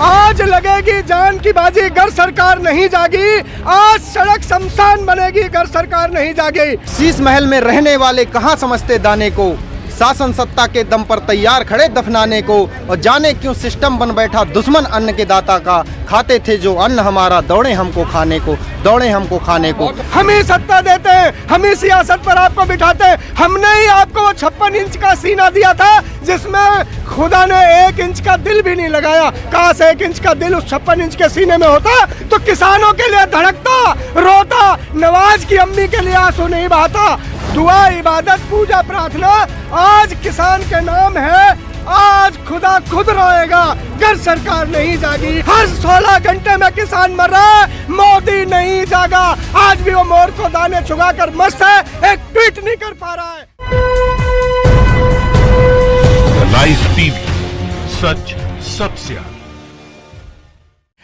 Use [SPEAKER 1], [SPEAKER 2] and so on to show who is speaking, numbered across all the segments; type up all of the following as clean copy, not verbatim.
[SPEAKER 1] आज लगेगी जान की बाजी अगर सरकार नहीं जागी, आज सड़क शमशान बनेगी अगर सरकार नहीं जागी।
[SPEAKER 2] शीश महल में रहने वाले कहाँ समझते दाने को, शासन सत्ता के दम पर तैयार खड़े दफनाने को। और जाने क्यों सिस्टम बन बैठा दुश्मन अन्न के दाता का, खाते थे जो अन्न हमारा दौड़े हमको खाने को, दौड़े हमको खाने को।
[SPEAKER 1] हम ही सत्ता देते हैं, हम ही सियासत पर आपको बिठाते हैं। हमने ही आपको 56 इंच का सीना दिया था जिसमें खुदा ने 1 इंच का दिल भी नहीं लगाया। काश 1 इंच का दिल उस 56 इंच के सीने में होता तो किसानों के लिए धड़कता, रोता, नवाज की अम्मी के लिए आंसू नहीं बहाता। दुआ, इबादत, पूजा, प्रार्थना आज किसान के नाम है। आज खुदा खुद रोएगा अगर सरकार नहीं जागी। हर 16 घंटे में किसान मर रहा है, मोदी नहीं जागा। आज भी वो मोर को दाने चुगाकर मस्त है, एक ट्वीट नहीं कर पा रहा है।
[SPEAKER 3] लाइव टीवी, सच सबसे आगे।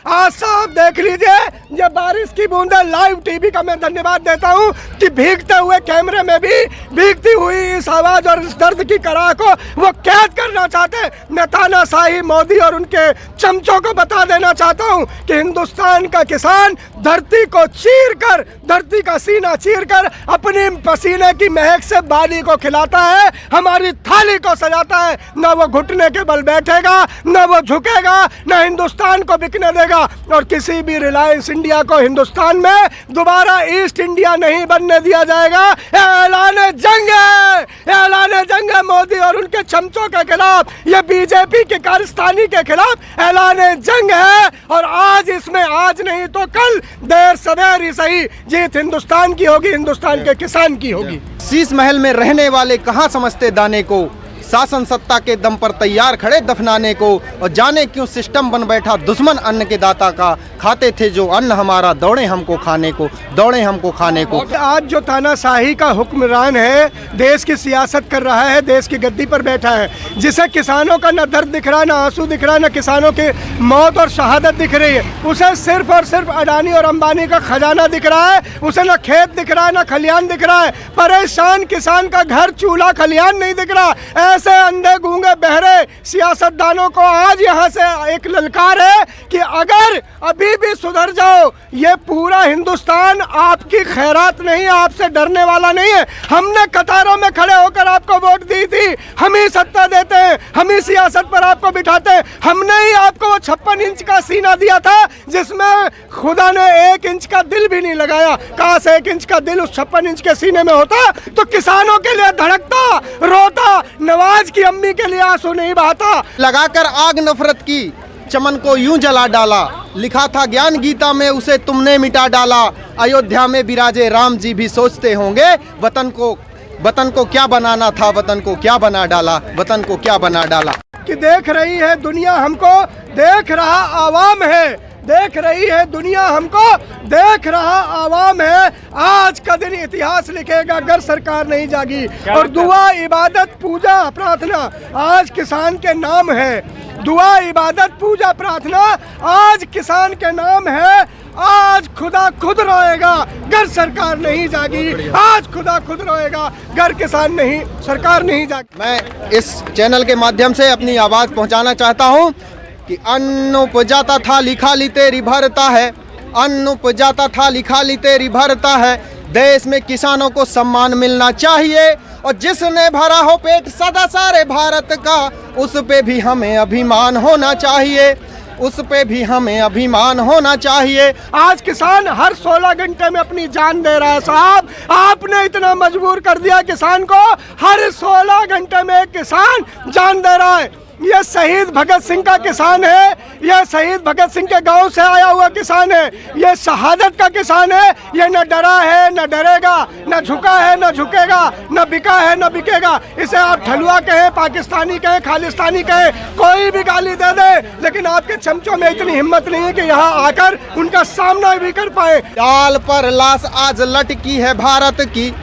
[SPEAKER 1] आज साहब देख लीजिए, ये बारिश की बूंदे लाइव टीवी का मैं धन्यवाद देता हूँ कि भीगते हुए कैमरे में भी भीगती हुई इस आवाज और इस दर्द की कराह को वो कैद करना चाहते। मैं तानाशाही मोदी और उनके चमचों को बता देना चाहता हूँ कि हिंदुस्तान का किसान धरती को चीर कर, धरती का सीना चीर कर अपनी पसीने की महक से बाली को खिलाता है, हमारी थाली को सजाता है। न वो घुटने के बल बैठेगा, न वो झुकेगा, न हिंदुस्तान को बिकने देगा। और किसी भी रिलायंस इंडिया को हिंदुस्तान में दोबारा ईस्ट इंडिया नहीं बनने दिया जाएगा। ऐलान जंग है, ऐलान जंग है मोदी और उनके चमचों के खिलाफ, ये बीजेपी के कारस्तानी के खिलाफ ऐलान जंग है। और आज इसमें, आज नहीं तो कल, देर सवेर ही सही, जीत हिंदुस्तान की होगी, हिंदुस्तान के किसान की होगी।
[SPEAKER 2] शीश महल में रहने वाले कहाँ समझते दाने को, शासन सत्ता के दम पर तैयार खड़े दफनाने को। और जाने क्यों सिस्टम बन बैठा दुश्मन अन्न के दाता का, खाते थे जो अन्न हमारा दौड़े हमको खाने को, दौड़े हमको खाने को।
[SPEAKER 1] आज जो तानाशाही का हुक्मरान है, देश की सियासत कर रहा है, देश की गद्दी पर बैठा है, जिसे किसानों का न दर्द दिख रहा, न आंसू दिख रहा, न किसानों की मौत और शहादत दिख रही है। उसे सिर्फ और सिर्फ अडानी और अंबानी का खजाना दिख रहा है। उसे न खेत दिख रहा है, न खलियान दिख रहा है। परेशान किसान का घर, चूल्हा, खलियान नहीं दिख रहा। ऐसे अंधे गूंगे बहरे सियासतदानों को आज यहाँ से एक ललकार है कि अगर अभी भी सुधर जाओ, ये पूरा हिंदुस्तान आपकी खैरात नहीं, आपसे डरने वाला नहीं है। हमने कतारों में खड़े होकर आपको वोट दी थी, हम ही सत्ता देते हैं, हम ही सियासत पर आपको बिठाते हैं। हमने ही आपको 56 इंच का सीना दिया था जिसमें खुदा ने 1 इंच का दिल भी नहीं लगाया। काश 1 इंच का दिल उस 56 इंच के सीने में होता तो किसानों के लिए धड़कता, रोता, नवाज की अम्मी के लिए आंसू नहीं बहाता।
[SPEAKER 2] लगाकर आग नफरत की चमन को यूं जला डाला, लिखा था ज्ञान गीता में उसे तुमने मिटा डाला। अयोध्या में विराजे राम जी भी सोचते होंगे वतन को क्या बनाना था, वतन को क्या बना डाला, वतन को क्या बना डाला।
[SPEAKER 1] कि देख रही है दुनिया हमको, देख रहा आवाम है, देख रही है दुनिया हमको, देख रहा आवाम है। आज का दिन इतिहास लिखेगा अगर सरकार नहीं जागी। और दुआ, इबादत, पूजा, प्रार्थना आज किसान के नाम है। दुआ, इबादत, पूजा, प्रार्थना आज किसान के नाम है। आज खुदा खुद रोएगा अगर सरकार नहीं जागी। आज खुदा खुद रोएगा अगर किसान नहीं, सरकार नहीं जागी।
[SPEAKER 2] मैं इस चैनल के माध्यम से अपनी आवाज़ पहुंचाना चाहता हूं कि अन्न उपजाता था लिखाली तेरी भरता है, अन्न उपजाता था लिखाली तेरी भरता है। देश में किसानों को सम्मान मिलना चाहिए और जिसने भरा हो पेट सदा सारे भारत का, उस पे भी हमें अभिमान होना चाहिए, उस पे भी हमें अभिमान होना चाहिए।
[SPEAKER 1] आज किसान हर 16 घंटे में अपनी जान दे रहा है। साहब, आपने इतना मजबूर कर दिया किसान को, हर 16 घंटे में एक किसान जान दे रहा है। ये शहीद भगत सिंह का किसान है, ये शहीद भगत सिंह के गांव से आया हुआ किसान है, ये शहादत का किसान है। ये न डरा है, न डरेगा, न झुका है, न झुकेगा, न बिका है, न बिकेगा। इसे आप ठलुआ कहें, पाकिस्तानी कहें, खालिस्तानी कहें, कोई भी गाली दे दे, लेकिन आपके चमचों में इतनी हिम्मत नहीं है कि यहाँ आकर उनका सामना भी कर पाए।
[SPEAKER 2] डाल पर लाश आज लटकी है भारत की।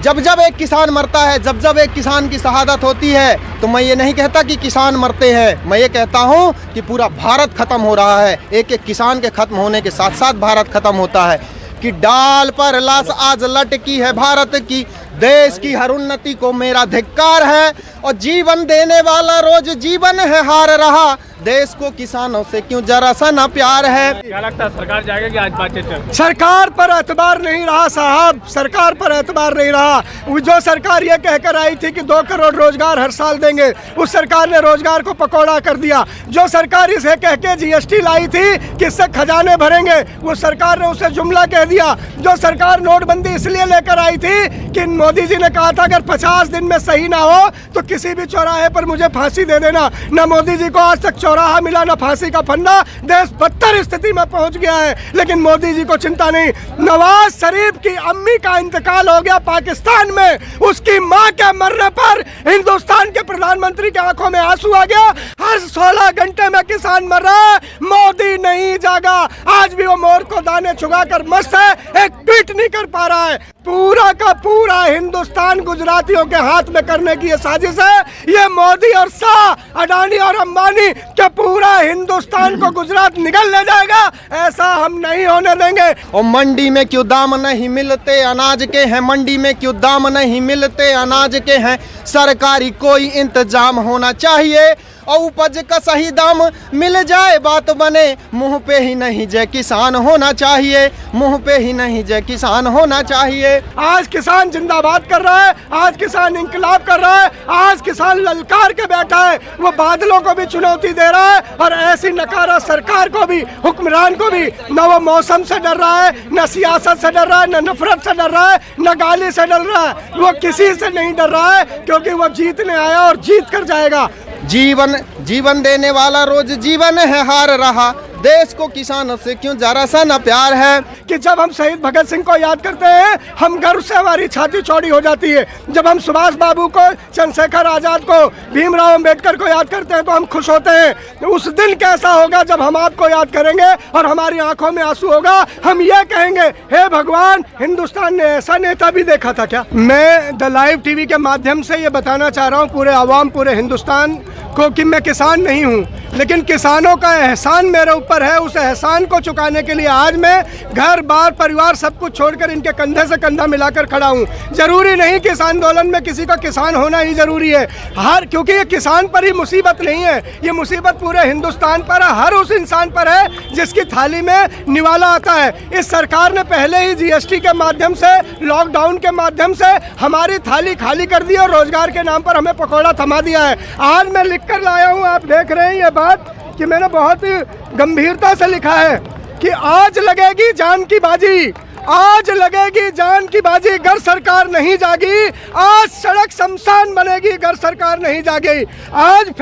[SPEAKER 2] जब जब एक किसान मरता है, जब जब एक किसान की शहादत होती है, तो मैं ये नहीं कहता कि किसान मरते हैं, मैं ये कहता हूँ कि पूरा भारत खत्म हो रहा है। एक एक किसान के खत्म होने के साथ साथ भारत खत्म होता है। कि डाल पर लाश आज लटकी है भारत की, देश की हर उन्नति को मेरा धिक्कार है और जीवन देने वाला रोज जीवन है हार रहा, देश को किसानों से क्यों जरा सा ना प्यार है।
[SPEAKER 4] क्या लगता है सरकार जाएगा कि आज बातचीत चल?
[SPEAKER 1] सरकार पर एतबार नहीं रहा साहब, सरकार पर एतबार नहीं रहा। जो सरकार ये कहकर आई थी कि 2 करोड़ रोजगार हर साल देंगे, उस सरकार ने रोजगार को पकौड़ा कर दिया। जो सरकार इसे कह के जीएसटी लाई थी कि इससे खजाने भरेंगे, वो सरकार ने उसे जुमला कह दिया। जो सरकार नोटबंदी इसलिए लेकर आई थी कि मोदी जी ने कहा था अगर 50 दिन में सही ना हो तो किसी भी चौराहे पर मुझे फांसी दे देना। ना मोदी जी को आज तक चौराहा मिला, ना फांसी का फंदा। देश बदतर स्थिति में पहुंच गया है, लेकिन मोदी जी को चिंता नहीं। नवाज शरीफ की अम्मी का इंतकाल हो गया पाकिस्तान में, उसकी मां के मरने पर हिंदुस्तान के प्रधानमंत्री की आंखों में आंसू आ गया। हर 16 घंटे में किसान मर रहा है, मोदी नहीं जागा। आज भी वो मोर को दाने चुगाकर मस्त है, एक ट्वीट नहीं कर पा रहा है। पूरा का पूरा हिंदुस्तान गुजरातियों के हाथ में करने की ये साजिश है। ये मोदी और शाह, अडानी और अंबानी के पूरा हिंदुस्तान को गुजरात निगल ले जाएगा, ऐसा हम नहीं होने देंगे।
[SPEAKER 2] और मंडी में क्यों दाम नहीं मिलते अनाज के हैं, मंडी में क्यों दाम नहीं मिलते अनाज के हैं, सरकारी कोई इंतजाम होना चाहिए और उपज का सही दाम मिल जाए बात बने। मुंह पे ही नहीं जय किसान होना चाहिए, मुंह पे ही नहीं जय किसान होना चाहिए।
[SPEAKER 1] आज किसान जिंदाबाद कर रहा है, आज किसान इंकलाब कर रहा है, आज किसान ललकार के बैठा है। वो बादलों को भी चुनौती दे रहा है और ऐसी नकारा सरकार को भी, हुक्मरान को भी। न वो मौसम से डर रहा है, न सियासत से डर रहा है, न नफरत से डर रहा है, न गाली से डर रहा है। वो किसी से नहीं डर रहा है क्योंकि वो जीतने आया और जीत कर जाएगा।
[SPEAKER 2] जीवन देने वाला रोज जीवन है हार रहा, देश को किसानों से क्यों जरा सा न प्यार है।
[SPEAKER 1] कि जब हम शहीद भगत सिंह को याद करते हैं, हम गर्व से हमारी छाती चौड़ी हो जाती है। जब हम सुभाष बाबू को, चंद्रशेखर आजाद को, भीमराव अंबेडकर को याद करते हैं तो हम खुश होते हैं। उस दिन कैसा होगा जब हम आपको याद करेंगे और हमारी आंखों में आंसू होगा। हम ये कहेंगे, हे भगवान, हिंदुस्तान ने ऐसा नेता भी देखा था क्या। मैं द लाइव टीवी के माध्यम से ये बताना चाह रहा हूँ पूरे आवाम, पूरे हिंदुस्तान को कि मैं किसान नहीं हूँ, लेकिन किसानों का एहसान मेरे ऊपर है। उस एहसान को चुकाने के लिए आज मैं घर बार परिवार सब कुछ छोड़कर इनके कंधे से कंधा मिलाकर खड़ा हूँ। जरूरी नहीं कि इस आंदोलन में किसी का किसान होना ही जरूरी है, क्योंकि ये किसान पर ही मुसीबत नहीं है, ये मुसीबत पूरे हिंदुस्तान पर है, हर उस इंसान पर है जिसकी थाली में निवाला आता है। इस सरकार ने पहले ही जीएसटी के माध्यम से, लॉकडाउन के माध्यम से हमारी थाली खाली कर दी और रोजगार के नाम पर हमें पकौड़ा थमा दिया है। आज मैं लिख कर लाया हूँ, आप देख रहे हैं ये बात कि मैंने बहुत ही गंभीरता से लिखा है कि आज लगेगी जान की बाजी, आज लगेगी जान की बाजी अगर सरकार नहीं जागी। आज सड़क शमशान बनेगी अगर सरकार नहीं जागी। आज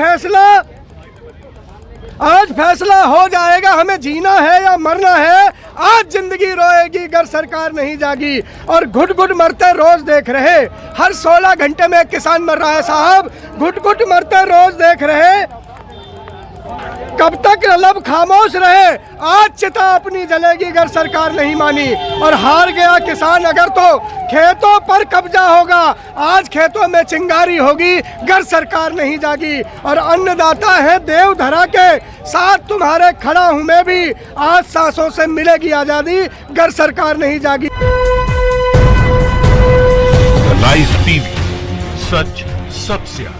[SPEAKER 1] फैसला हो जाएगा, हमें जीना है या मरना है। आज जिंदगी रोएगी अगर सरकार नहीं जागी। और घुट घुट मरते रोज देख रहे, हर 16 घंटे में एक किसान मर रहा है साहब, घुट घुट मरते रोज देख रहे। कब तक लब खामोश रहे, आज चिता अपनी जलेगी अगर सरकार नहीं मानी। और हार गया किसान अगर तो खेतों पर कब्जा होगा, आज खेतों में चिंगारी होगी अगर सरकार नहीं जागी। और अन्नदाता है देव धरा के साथ तुम्हारे खड़ा हूं मैं भी, आज सांसों से मिलेगी आजादी अगर सरकार नहीं जागी।
[SPEAKER 3] लाइव टीवी, सच सबसे आगे।